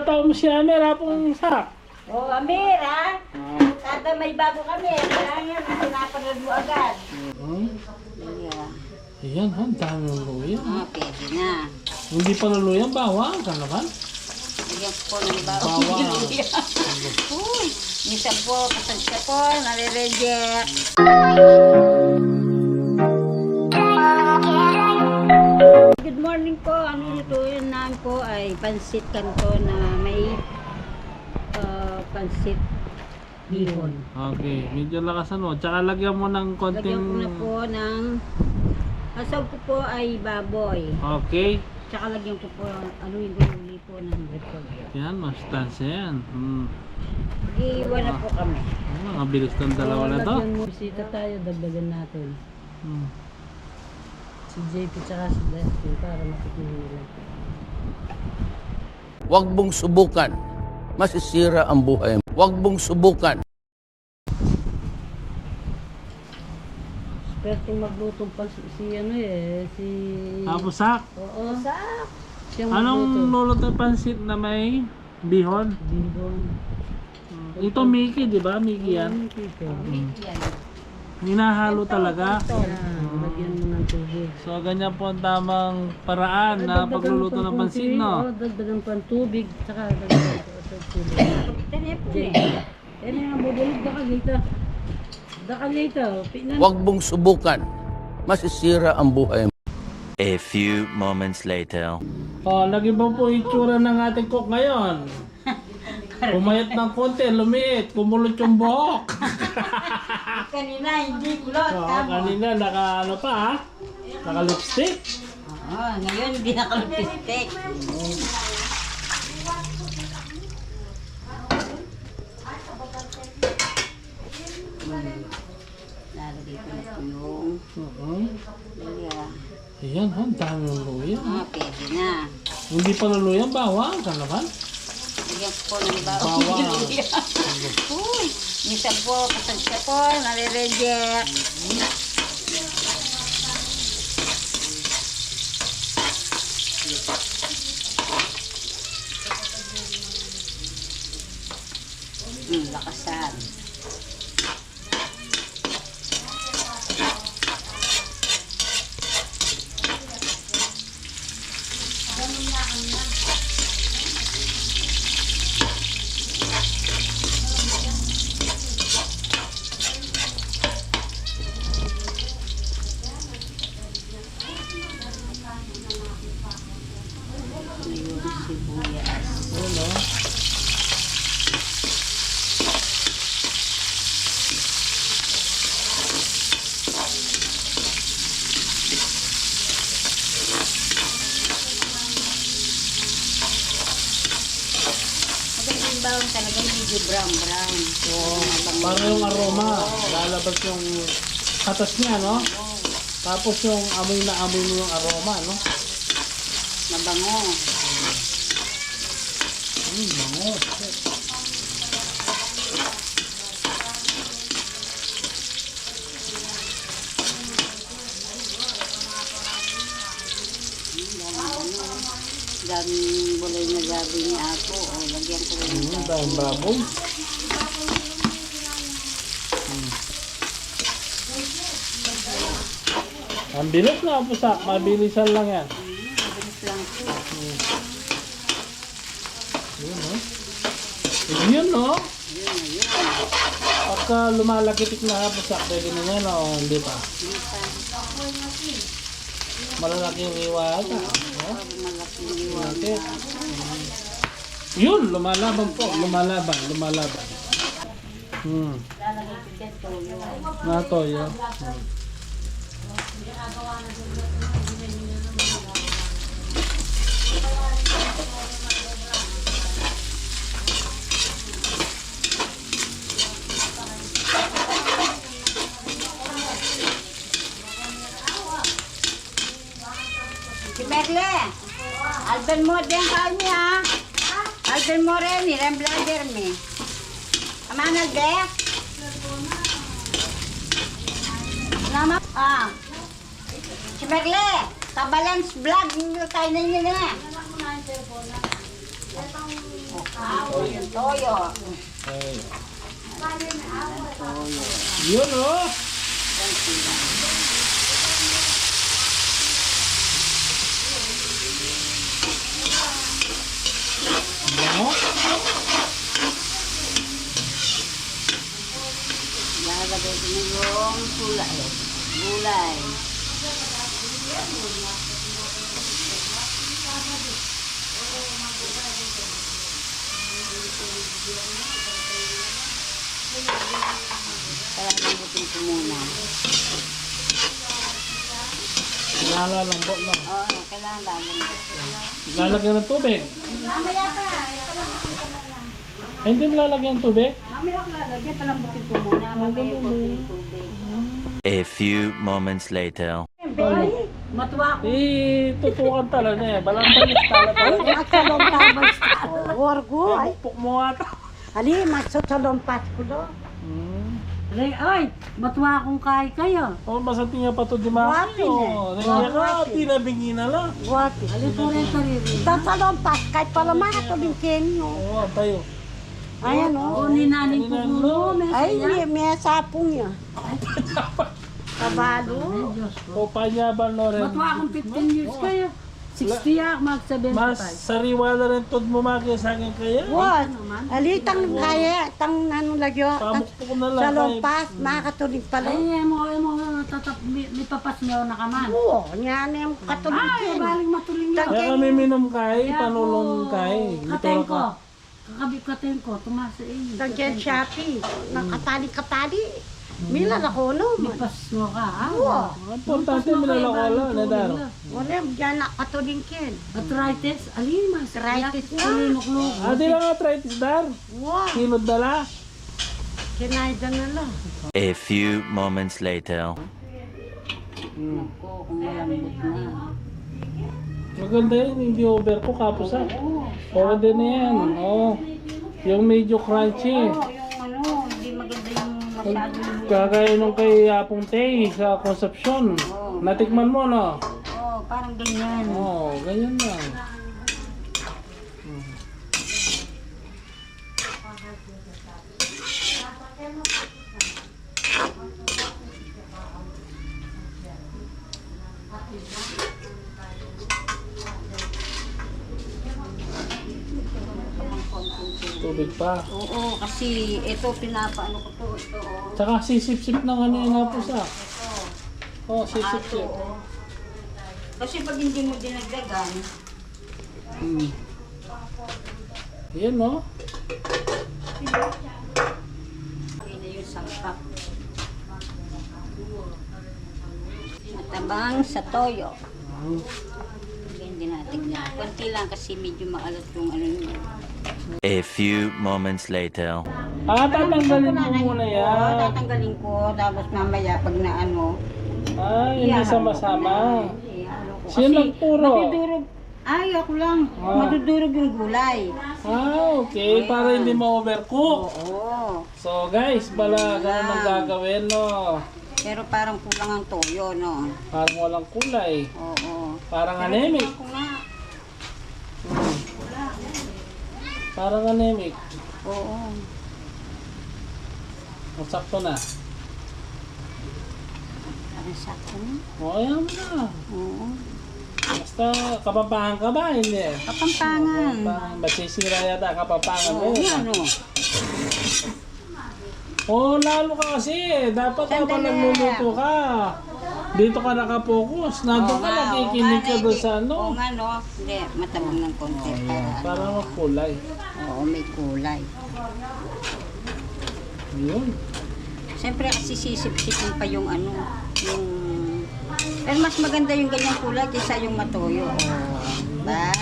tao mo si Amer, hapong sak. Oh, Amir, ha? Kada may bago kami, kailangan pinapanood mo agad. Yeah. Ayan, ha? Dami ng luya. Pwede na. Hindi pa naluyan, bawang ka naman. Bigyan ko po ng bago. Bawang. Uy, minsan po, pasensya po, nare-reject. Good morning po. Ang nilutuin namin po ay pansit kanto na may pansit bihon. Okay, medyo lakasan mo. Tsaka lagyan mo ng konting... Lagyan ko na po ng asaw ko po ay baboy. Okay. Tsaka lagyan ko po aluin gululi po ng repolyo. Yan, mastansya yan. Iiwan na po kami. Mabilis ng dalawa na to. Lagyan mo. Bisita tayo, dagdagan natin. Si JP tsaka si Dustin para matikin nila. Huwag mong subukan. Masisira ang buhay mo. Huwag mong subukan. Perting maglutong pa si Tapos sak. Oo. Sak. Siyang Anong luluto pansit na may bihon? bihon. Ito Mickey, di ba? Mickey yan. Hinahalo talaga. Lagyan mo ng tubig. So ganyan po ang tamang paraan na pagluluto ng pansit, no? Dagdagan pa ng tubig. Tsaka dagdagan pa ng tubig. Yan ang bubulog. Baka dito. Baka dito. Huwag mong subukan. Masisira ang buhay mo. A few moments later. Oh, nag-iba po itsura ng ating cook ngayon. Pumayat ng konti, lumiit, kumulot yung buhok. Kanina hindi kulot. Kanina naka pa ha? Naka lipstick. Ngayon hindi nakalupistik. Lalagay ko na po yung luya. Ayan, ha? Dami ng luya. Pwede na. Hindi pa naluyan, bawang ka naman. Bigyan ko po ng bago. Bawang. Uy, minsan po, pasensya po, nare-reject. Lakasan. Bawang talaga medyo brown. Para yung aroma, lalabas yung katas niya, no? Tapos yung amoy na amoy mo yung aroma, no? Mabango. Bango. Daming bulay na gabi ni ako. Lagyan ko rin ng Daming baboy. Ang bilis na po sa, mabilisan lang yan. mabilis lang po. Yun, no? Yun, no? Yun. Pagka lumalakitik na po sa, pwede na yan, o hindi pa? Malalaki yung iwata. No? Malaki. Yun, lumalaban po. Lumalaban. Natoyo. Si Merle, Alden mo din kanya. Alden mo rin, blader me. Amanal de? Nama? Si Merle, kabalance vlog tayo na yun eh. Toyo. Ay. Yun oh. Ano? Lalagay ko na yung gulay. Gulay. Kaya lambutin ko muna. Nalalambot lang. Oo, kailangan lalambot. Lalagyan ng tubig. Ay, hindi mo lalagyan ng tubig? Mamaya ko lalagyan, palambutin ko muna. Mamaya ko yung tubig. A few moments later. Matuwa ko. Tutukan talaga eh. Balambalis talaga. Magsalong tabas. Wargo ay. Pupuk mo ata. Ali, magsalong pas ko do. Ay, matuwa akong kahit kayo. Oh, masati nga pa to di Guwapin maki. eh. Oh, nangyaya ka, tinabingi na lang. Guwapi. Ali po rin sarili. Tasalong pas, kahit pala makatubingkin nyo. Oo, tayo. Ayan o. O, ni naning pupulo. Ay, may sapong niya. Kabalo. O, panyaban no rin. Matuwa akong 15 years kayo. 60 ako, Mas mag-75. sariwa na rin tod mo maki sa akin kaya. What? Ali, tang kaya, tang ano lagyo. Pamukpok na lang. Sa lompas, makakatulig pala. Ay, mo, may papas niyo na ka man. Oo, yan yung katulig Ay, yan. baling matuling yun. Kaya kami minom kay, panulong kay. Katen ko. Kakabit katen ko, tumasa iyo. Tangkyan Shopee, nakatali-katali. Mila na ko no. May pas mo ka, ha? Oo. Importante milalakala na daro. Wala, dyan na katulig yan. Arthritis, alin mas. Arthritis na. Kulinuklog. Ah, di lang arthritis dar. Wow, Hinod dala. kinayda na lang. A few moments later. Ko, kung malambot na. Maganda yun, hindi over ko kapos ah. Pwede na yan. Oh. Yung medyo crunchy. Yung ano, hindi maganda yung masyadong. Kagaya nung kay Apong Tay sa Concepcion. Natikman mo no? Oh, parang ganyan. Oo, ganyan lang. Tubig pa. Oo, kasi ito pinapaano ko to. Ito, oh. Tsaka sisip-sip ng ano yung napos ah. Oh, sisip-sip. Kasi pag hindi mo dinagdagan, Yan no? yun na yung sangkap. Matabang sa toyo. Hindi natin na. Kunti lang kasi medyo maalat yung ano yun. A few moments later. Ah, tatanggalin mo muna Oo, yan. tatanggalin ko. Tapos mamaya pag na ano. Ah, hindi sama-sama. Ano ko. Sino nagturo? Madudurog. Ay, ako lang. Madudurog yung gulay. Ah, okay. Para hindi ma-overcook. Oo. So guys, bala ganun ang gagawin no. Pero parang kulang ang toyo, no? Parang walang kulay. Oo. Parang anemic. Ako nga. Parang anemic. Oo. Masakto na. Parang sakto na. O, ayan mo na. Oo. Basta kapampangan ka ba? Hindi. Kapampangan. Masisira yata kapampangan mo. Oo, ano? Oh, lalo ka kasi. Dapat habang Sandali. nagluluto ka. Dito ka nakapokus. Nandun ka, nakikinig ka doon sa Oo ano. nga, no? Hindi, matabang ng konti. Para magkulay. Oo, may kulay. Yun. Siyempre kasi sisip-sipin pa yung ano, yung... Pero mas maganda yung ganyang kulay kaysa yung matoyo. Oo. Ba?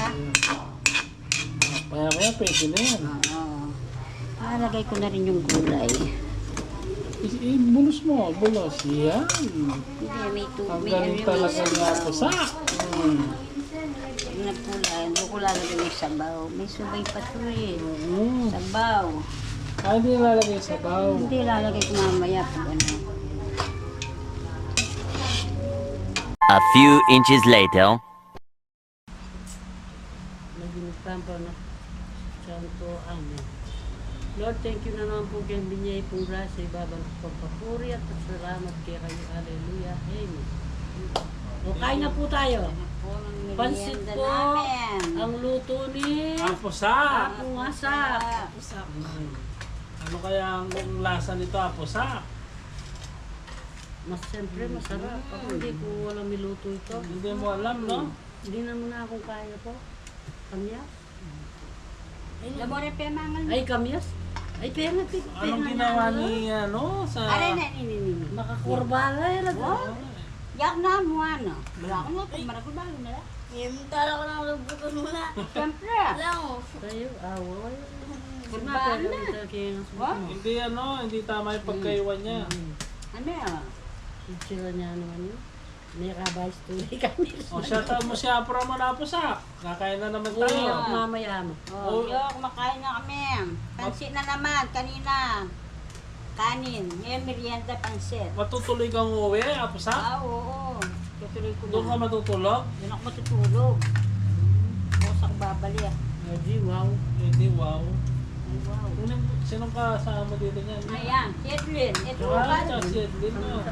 Kaya pwede na yan. Oo. Lalagay ko na rin yung gulay. Bulos mo, bulos. Yan. Hindi, may Ang tubig. galing talaga nga po sa. Yung nagkulay, hindi ko lalagay yung sabaw. May subay pa to eh. Mm. Sabaw. Ah, hindi lalagay sa baw. Hindi lalagay ko mamaya pag ano. A few inches later. Naginis pa na. po. Amen. Lord, thank you na naman po kay Binyay pong grasya, ibabang pagpapuri at salamat kay kayo. Hallelujah. Amen. O, kain na po tayo. Ano po ang Pansit merienda po, namin. ang luto ni Aposa! Apong Asak. Ano kaya ang lasa nito, aposa? Mas siyempre masarap. Ako hindi ko walang niluto ito. Hindi mo alam, no? Hindi naman na akong kaya po. Kamyas? Labore pe mangal. Ay, kamyas? Ay, pera. Anong ginawa ni, ano, sa... Are na ini. Makakurbala yan. Yak na mo ano. Wala ko na pag maragulbalo na. Tala ko na nagbuto muna. Siyempre. Alam mo. Sa'yo, awa. Kurbala na. Wow. Hindi, ano, hindi tama yung pagkaiwan niya. Ano yan? Sila niya naman yun. May rabay story kami. O, shout out mo siya, pro mo na aposa. Kakain na naman Oo, tayo. mamaya mo. Oh, yok, kumakain na kami. Pansit na naman, kanina. Kanin. Ngayon merienda pansit. Matutuloy kang uwi, aposa? Ah, oo. Tutuloy ko na. Doon ka matutulog? Doon ako matutulog. Bukas ako babalik. Adi, wow. Hindi, wow. Ay, wow. Sinong kasama dito niyan? Ayan, si Edwin. Ito Ah, ba? si Edwin, no?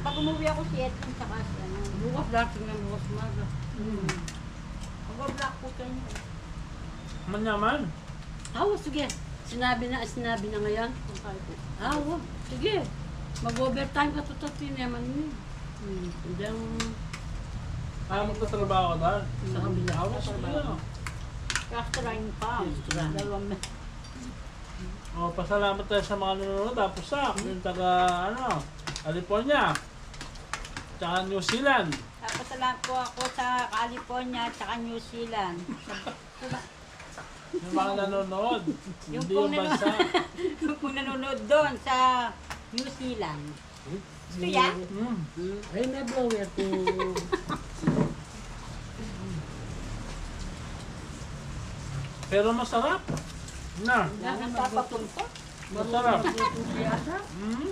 Pag umuwi ako si Edwin, saka si ano. Bukas dating ng bukas maga. Mag-block po kayo. Manyaman. Awa, sige. Sinabi na ngayon. Awa, sige. Mag-overtime ka to naman yun. Hindi ang Magtatrabaho ka doon? sa kabila. Awas, sige. Restaurant pa. Restaurant. Dalawang O, pasalamat tayo sa mga nanonood. Tapos yung taga, ano, California. Tsaka New Zealand. Pasalamat po ako sa California at saka New Zealand. Yung mga nanonood. Yung Hindi pong yung bansa. Kung nanonood doon sa New Zealand. Gusto yan? Ay, may blower to. Pero masarap. Na. Yan ang papapunta. Masarap. Siyasa. Mm.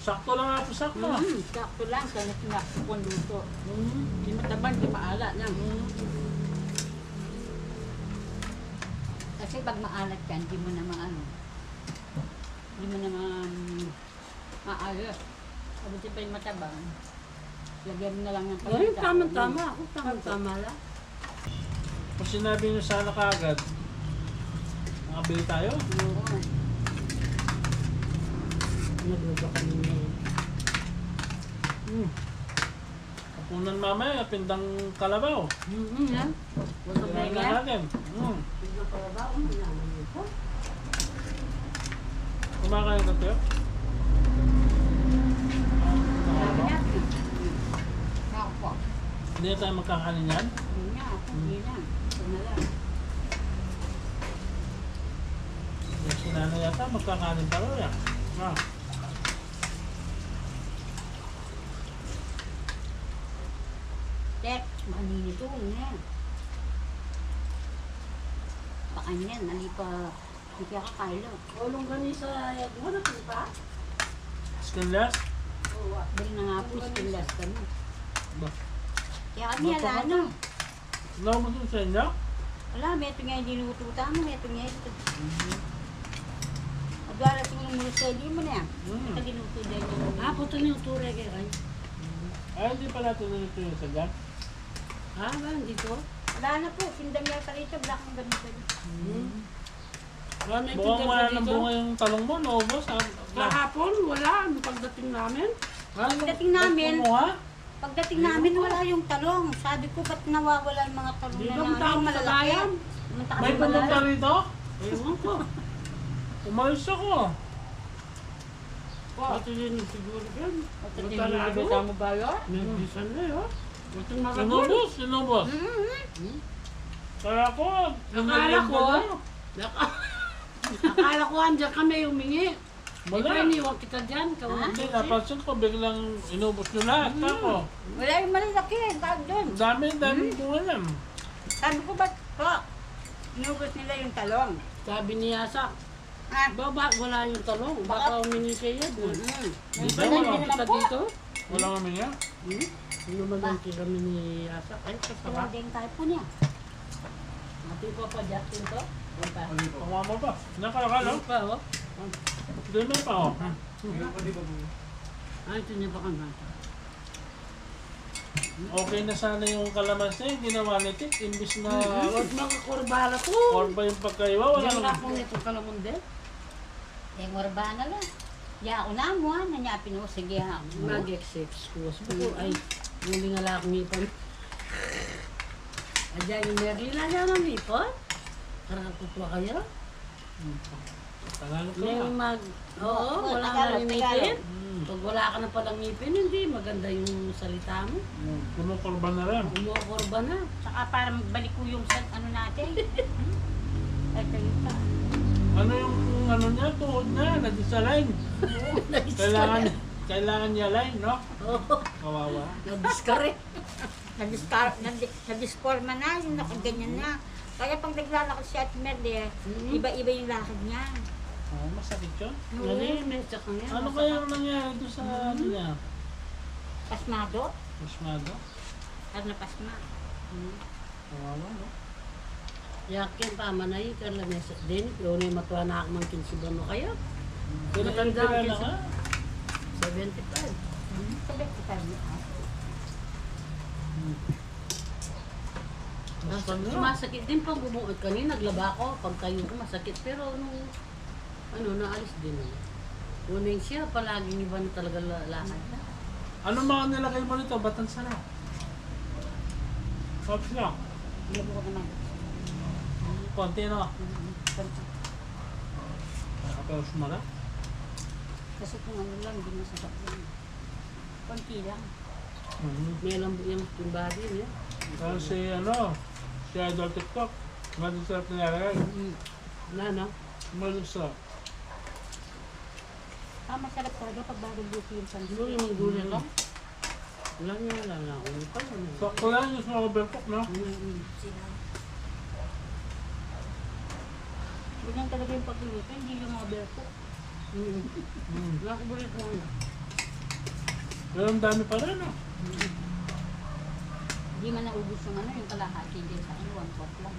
Sakto lang ako, sakto. Sakto lang, kaya nakinakto kong luto. Hindi matabang, hindi maala niya. Kasi pag maalat ka, hindi mo na maano. Hindi mo na maayos. Kabuti pa yung matabang. Lagyan mo na lang ng Ay, paminta. tama-tama. Ako tama-tama lang. Kung sinabi nyo sana kaagad, makabili tayo. Oo. Nagluto kami ngayon. Kapunan mamaya, pindang kalabaw. Yan. Walang Kailangan mega. natin. Tignan pa ba? Naman ito. Kumakain ka tayo? Ako po. Hindi na tayo magkakanin yan. Hindi na, ako hindi na. Ito na lang. Yung sinana yata, magkakanin pa rin. Tek, maninito niya. Baka niyan, nalipa. Hindi ka kakailo. Ulong gani sa yagwa na pa? Skinless? Bili na nga po, skinless kami. Ba? Kaya kami alano. Ano mo dun sa inyo? Wala, may ito nga yung dinututa mo, may ito nga ito. Adwala tingin mo sa hindi mo na yan. Ito dinuto dyan yung... Ah, puto niyo ture kay ay. Ay, hindi pa natin nito yung sadya. Ah, ba, hindi ko? Wala na po, sindang yata rito, black ang ganito. Wala may Buwang wala dito. ng bunga yung talong mo, naubos. Kahapon, wala. Ano pagdating namin? Pagdating namin, Kumuha? pagdating namin wala yung talong. Sabi ko, ba't nawawala yung mga talong Di na ba punta kami sa bayan? Pumunta kami May sa pumunta bayan. rito? Ewan ko. Umalis ako. Ito yun siguro yan. Ito tinulibita mo ba yun? May bisan na yun. Ito maragol. Sinubos, sinubos. Kaya ko, Akala ko, akala ko andyan kami humingi. Di ba wala. iniwan kita dyan? Hindi, napansin ko, biglang inubos nyo lahat. Ako, Wala yung malalaki, tawag doon. ang dami bunga yan. Sabi ko, ba't ko? Inubos nila yung talong. Sabi ni Yasak, Ah, baba, wala yung talong. Baka humingi kayo doon. Di ba Wala. iniwan kita dito? Wala kami nga. Lumagang kami ni Asak. Ay, Kaya kasarap. din tayo po niya. Mati ko pa Justin to. Yan pa. Pamama pa. Nakakala. Yan pa, oh. Dito pa oh. Ay, ito niya pa ka na. Okay na sana yung kalamansi. Ginawa ni Tik. Imbis na Huwag mga kurbala to. or ba yung pagkaiwa. Wala Wala nang... akong nito kalamunde. Eh, morbana lang. Ya, una mo, nanya pino, sige ha. Mag-excuse ko. Ay, muli nga lang akong ipon. Adyan yung Merlin na niya ng ipon. Karakutwa kayo. Tagalog ka Yung ba? Oo, wala ka Tagalog, na Tagalog. ngipin. Pag wala ka na palang ngipin, hindi maganda yung salita mo. Kumukurba na rin. Umuokorba na. Saka para magbalik ko yung ano natin. Ay, kayo pa. Ano yung ano niya? Tuhod niya. Nag-isalign. Kailangan niya line, no? Oo, Kawawa. nadiskare. Nag-disforma na, yung nakaganyan na. Kaya pag naglalakad si Ate Merde, iba-iba yung lakad niya. Oh, masakit yun. Nalinis, tsaka nga. Ano kaya ang nangyari doon sa ano niya? Pasmado? Masmado? At napasma. Kawawa, no? Yakin tama na yun, Carla Mesa din. Yung may matuwa na ako mang 15 mo kaya. Pero Matanda na ang ka? 75. Sabi ko tayo. Basta na. Sumasakit din pag bumuot kanina, naglaba ako. Pag tayo ko masakit. Pero nung naalis din naman. Unang siya, palaging iba na talaga lakad na. Ano mga nilagay mo nito? Ba't ang sarap? Sarap siya. Hindi ko naman. Konti, no? Nakapagos mo na? Kasi kung ano lang, hindi masarap yun. Konti lang. May lambo yung body niya. Kasi si Idol TikTok. Madong sarap nilalagay. Wala na. Madong sarap. Masarap talaga pag bago luto yung Siguro pansin. yung magdulan lang. Wala niya, wala na ako. Ano pa yun? Sakto lang yung sa overcook, no? Ganyan talaga yung pagluluto, hindi yung overcook. Nakabulit mo na. Pero ang dami pa rin, no? Hindi man naubos yung yung kalahati din sa one pot lang.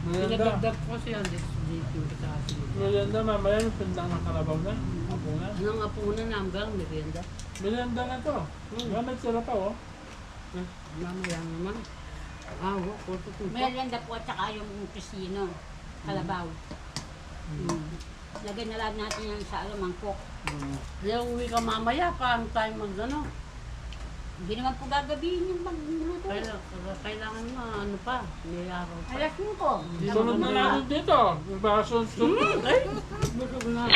Merienda. Pinagdagdag ko siya dito sa asin. Merienda, mamaya yung pindang ng kalabaw na. Apunan. Anong apuna na hanggang merienda? Merienda na to. Gamit sila pa, oh. Mamaya naman. Kurso ko. Merienda po at saka yung kusino, kalabaw. Lagay na lang natin yan sa mangkok. Kaya uwi ka mamaya pa ang time mag-ano. Hindi naman po gagabihin yung magluto. Kailangan mo ano pa. May araw pa. Alas mo ko. Sunod na natin dito. Yung baso soup. Ay! Busog na.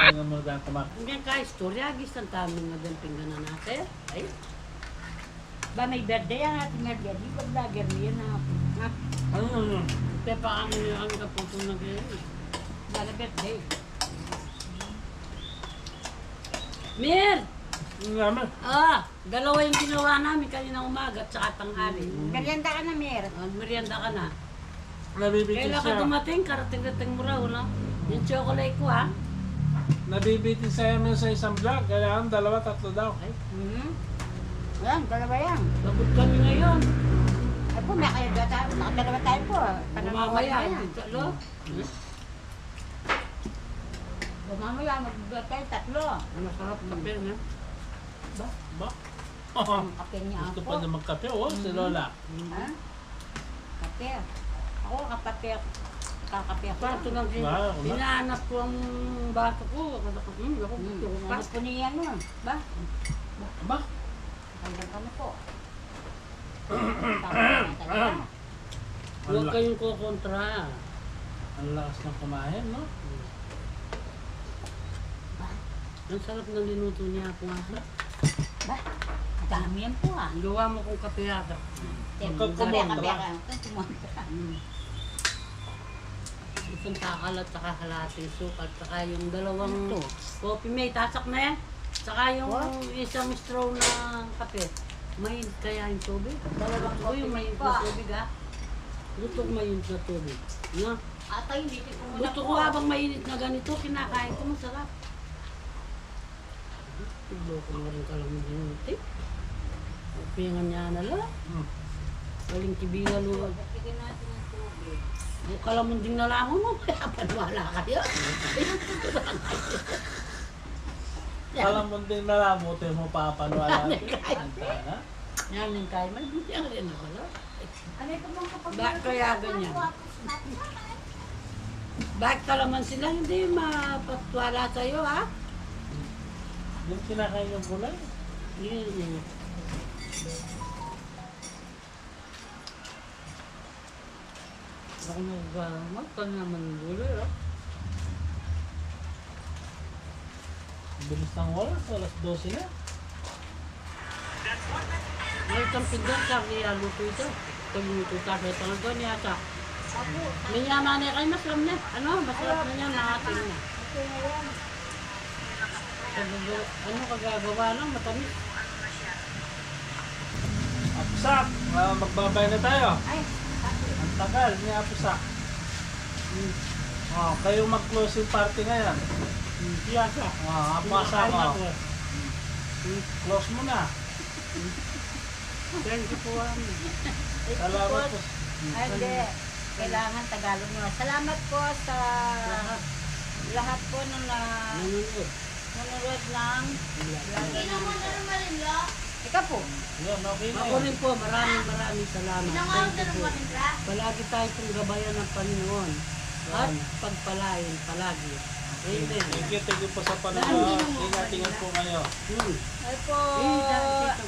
Ano mo dahil kumak. Hindi ka istorya. Gisang taming nagamping na natin. Ay! Ba may birthday yan natin Merdia. Di ba vlogger niya na Ano? Kaya pa ang kapupo na ganyan. Lala birthday. Mir! Ang naman. Dalawa yung ginawa namin kanina umaga at saka tanghali. Merienda ka na, Mer. Merienda ka na. Nabibitin Kailan ka siya. dumating? Karating-dating mo raw, no? Yung chocolate ko, ha? Nabibitin siya naman sa isang vlog. Kailangan 2-3 daw. Ay, Yan, dalawa yan. labot kami ngayon. Ay po, may kayo tayo. Nakadalawa tayo po. Mamaya, dito, lo? Mamaya, mag-birthday tayo, tatlo. Masarap kape, no? Ba? Ang kape niya Gusto ako. pa na magkape, oh, si Lola. Ha? Kape. Ako, kakape ako. Kakape ako. Parto lang din. Wow, Hinahanap ko ang bato ko. Ako gusto ko pa. Ano po niya ano? Ba? Ba? Hanggang kami po. Talaga. Huwag kayong kukontra. Ang lakas ng kumain, no? Ang sarap ng linuto niya po nga. Ba? Dami yan po ah. Gawa mo kong kape yata. Kape ka. Kumontra. Isang takal at saka kalating sukat. Saka yung dalawang coffee mate. Tasak na yan. Saka yung isang straw na kape. Mainit kaya yung tubig. Dalawang ko yung mainit na tubig, ha? Gusto ko mainit na tubig. No? Atay, hindi ko muna Gusto ko habang mainit na ganito, kinakain ko masarap. Loko na rin ka lang minuti. Pingan niya na lang. Waling kibigan mo. Yung kalamunding na lang mo, panwala kayo. Alam mo din na lang, buti mo papanwala. Yan yung kaya, may bigyan rin ako. Bakit kaya ganyan? Bakit ka naman sila hindi mapatwala sa'yo, ha? Yung kinakain yung gulay. Yun. Ako nagbamat ka naman gulay, ha? Bilis ng oras, alas 12 na. May isang pindot sa luto ito. Luto sa kaya tangan ko niya sa. May yaman na kayo, masarap na. Ano, masarap na niya, nakating na. Ano kagagawa lang, matamis. Apusak! Magbabay na tayo. Ang tagal ni Apusak. Kayo mag-closing party ngayon. Siyasa. Apusak mo. Close mo na. Thank you po. Salamat po. Ay, hindi. Kailangan Tagalog nyo. Salamat po sa lahat po nung Nanonood. nanonood ng Ginawa na naman rin la. ikaw po. Yun, okay na Ako yun. rin po, maraming salamat. Ginawa Thank na you po. naman rin la. Palagi tayo pong gabayan ng Panginoon. At pagpalain palagi. Amen. Thank you po sa panonood. Ingat po kayo. Hmm. Ay po. Eh, dahil dito.